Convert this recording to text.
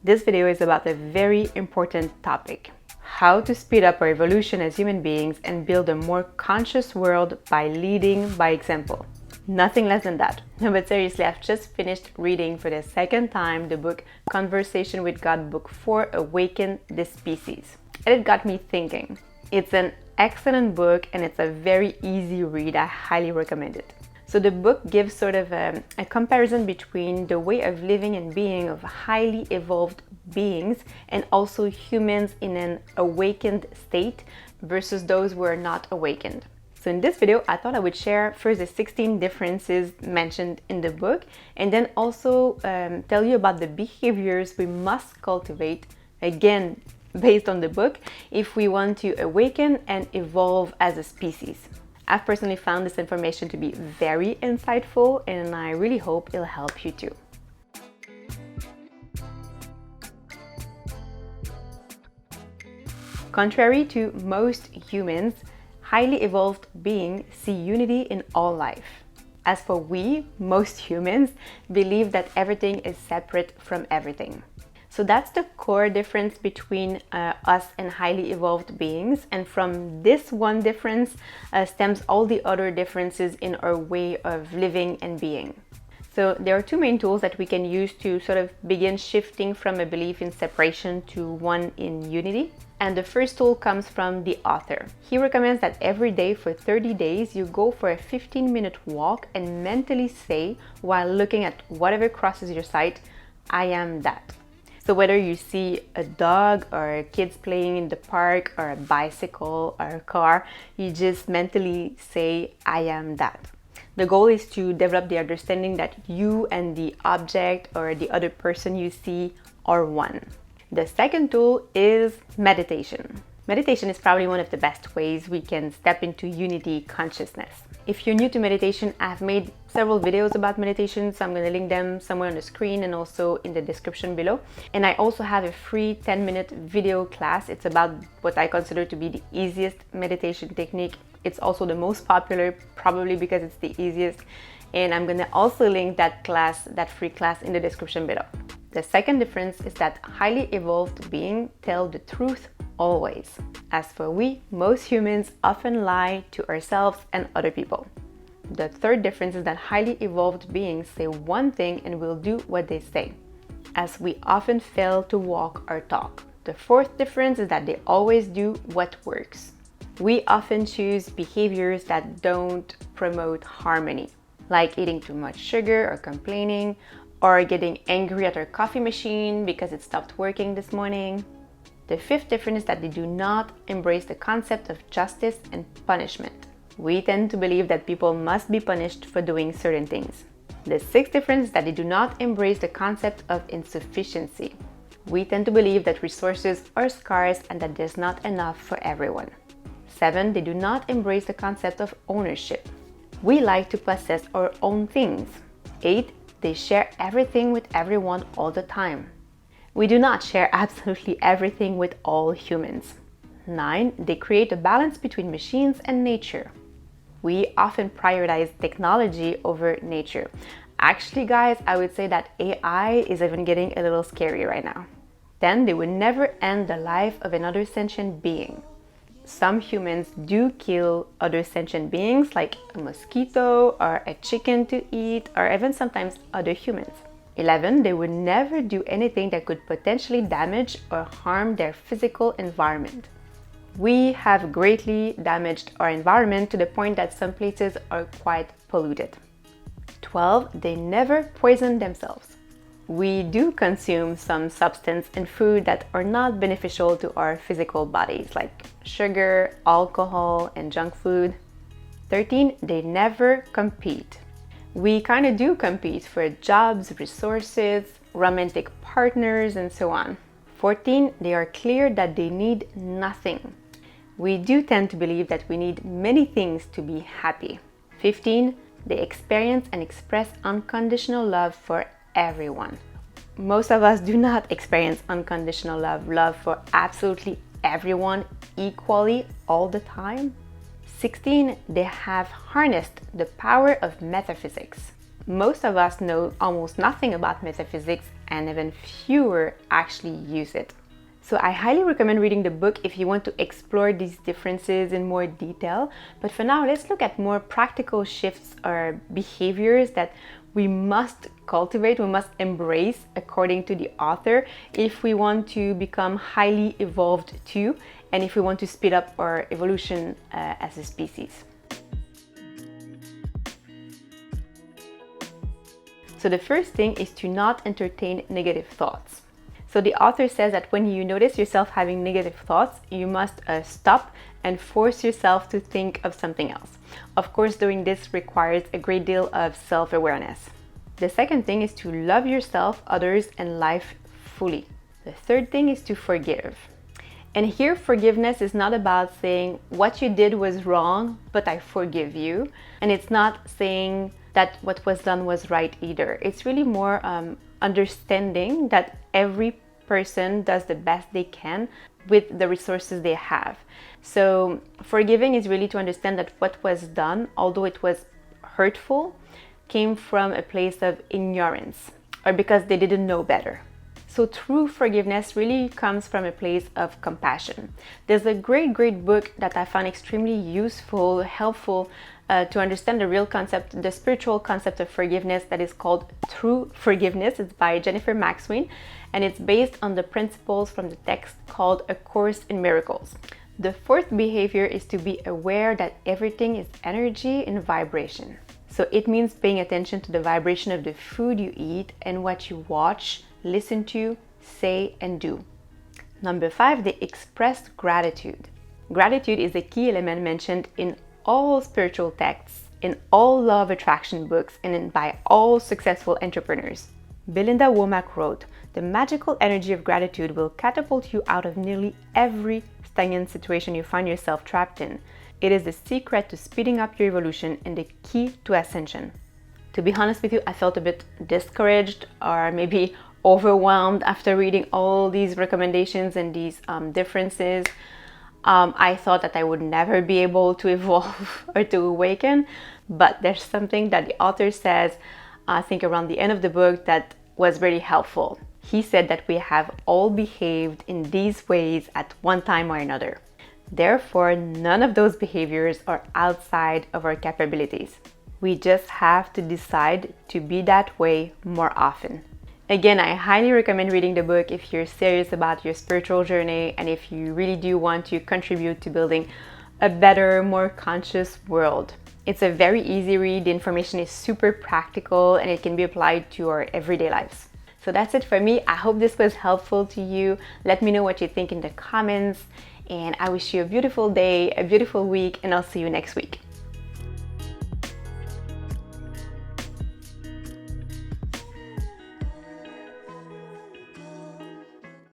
This video is about a very important topic: how to speed up our evolution as human beings and build a more conscious world by leading by example. Nothing less than that. No, but seriously, I've just finished reading for the second time the book Conversation with God, Book 4, Awaken the Species. And it got me thinking. It's an excellent book and it's a very easy read. I highly recommend it. So the book gives sort of a comparison between the way of living and being of highly evolved beings and also humans in an awakened state versus those who are not awakened. So in this video, I thought I would share first the 16 differences mentioned in the book and then also tell you about the behaviors we must cultivate, again, based on the book, if we want to awaken and evolve as a species. I've personally found this information to be very insightful and I really hope it'll help you too. Contrary to most humans, highly evolved beings see unity in all life. As for we, most humans, believe that everything is separate from everything. So that's the core difference between us and highly evolved beings. And from this one difference stems all the other differences in our way of living and being. So there are two main tools that we can use to sort of begin shifting from a belief in separation to one in unity. And the first tool comes from the author. He recommends that every day for 30 days you go for a 15-minute walk and mentally say, while looking at whatever crosses your sight, I am that. So whether you see a dog or kids playing in the park or a bicycle or a car, you just mentally say, I am that. The goal is to develop the understanding that you and the object or the other person you see are one. The second tool is meditation. Meditation is probably one of the best ways we can step into unity consciousness. If you're new to meditation, I've made several videos about meditation, so I'm going to link them somewhere on the screen and also in the description below. And I also have a free 10-minute video class. It's about what I consider to be the easiest meditation technique. It's also the most popular, probably because it's the easiest. And I'm going to also link that class, that free class, in the description below. The second difference is that highly evolved beings tell the truth always. As for we, most humans often lie to ourselves and other people. The third difference is that highly evolved beings say one thing and will do what they say, as we often fail to walk or talk. The fourth difference is that they always do what works. We often choose behaviors that don't promote harmony, like eating too much sugar or complaining, or getting angry at our coffee machine because it stopped working this morning. The fifth difference is that they do not embrace the concept of justice and punishment. We tend to believe that people must be punished for doing certain things. The sixth difference is that they do not embrace the concept of insufficiency. We tend to believe that resources are scarce and that there's not enough for everyone. 7, they do not embrace the concept of ownership. We like to possess our own things. 8, they share everything with everyone all the time. We do not share absolutely everything with all humans. 9, they create a balance between machines and nature. We often prioritize technology over nature. Actually, guys, I would say that AI is even getting a little scary right now. 10, they would never end the life of another sentient being. Some humans do kill other sentient beings, like a mosquito or a chicken to eat, or even sometimes other humans. 11, they would never do anything that could potentially damage or harm their physical environment. We have greatly damaged our environment to the point that some places are quite polluted. 12, they never poison themselves. We do consume some substance and food that are not beneficial to our physical bodies, like sugar, alcohol, and junk food. 13, they never compete. We kind of do compete for jobs, resources, romantic partners, and so on. 14, they are clear that they need nothing. We do tend to believe that we need many things to be happy. 15, they experience and express unconditional love for everyone. Most of us do not experience unconditional love for absolutely everyone equally all the time. 16, they have harnessed the power of metaphysics. Most of us know almost nothing about metaphysics and even fewer actually use it. So I highly recommend reading the book if you want to explore these differences in more detail. But for now, let's look at more practical shifts or behaviors that we must cultivate, we must embrace according to the author if we want to become highly evolved too, and if we want to speed up our evolution as a species. So the first thing is to not entertain negative thoughts. So the author says that when you notice yourself having negative thoughts, you must stop and force yourself to think of something else. Of course, doing this requires a great deal of self-awareness. The second thing is to love yourself, others, and life fully. The third thing is to forgive. And here, forgiveness is not about saying what you did was wrong, but I forgive you. And it's not saying that what was done was right either. It's really more understanding that every person does the best they can with the resources they have. So forgiving is really to understand that what was done, although it was hurtful, came from a place of ignorance or because they didn't know better. So true forgiveness really comes from a place of compassion. There's a great book that I found extremely useful, helpful to understand the real concept, the spiritual concept of forgiveness, that is called True Forgiveness. It's by Jennifer Maxwell, and it's based on the principles from the text called A Course in Miracles. The fourth behavior is to be aware that everything is energy and vibration. So it means paying attention to the vibration of the food you eat and what you watch, listen to, say, and do. Number 5, they express gratitude. Gratitude is a key element mentioned in all spiritual texts, in all law of attraction books, and by all successful entrepreneurs. Belinda Womack wrote, "The magical energy of gratitude will catapult you out of nearly every stagnant situation you find yourself trapped in. It is the secret to speeding up your evolution and the key to ascension." To be honest with you, I felt a bit discouraged or maybe overwhelmed after reading all these recommendations and these differences. I thought that I would never be able to evolve or to awaken, but there's something that the author says, I think around the end of the book, that was really helpful. He said that we have all behaved in these ways at one time or another. Therefore, none of those behaviors are outside of our capabilities. We just have to decide to be that way more often. Again, I highly recommend reading the book if you're serious about your spiritual journey and if you really do want to contribute to building a better, more conscious world. It's a very easy read, the information is super practical, and it can be applied to our everyday lives. So that's it for me. I hope this was helpful to you. Let me know what you think in the comments, and I wish you a beautiful day, a beautiful week, and I'll see you next week.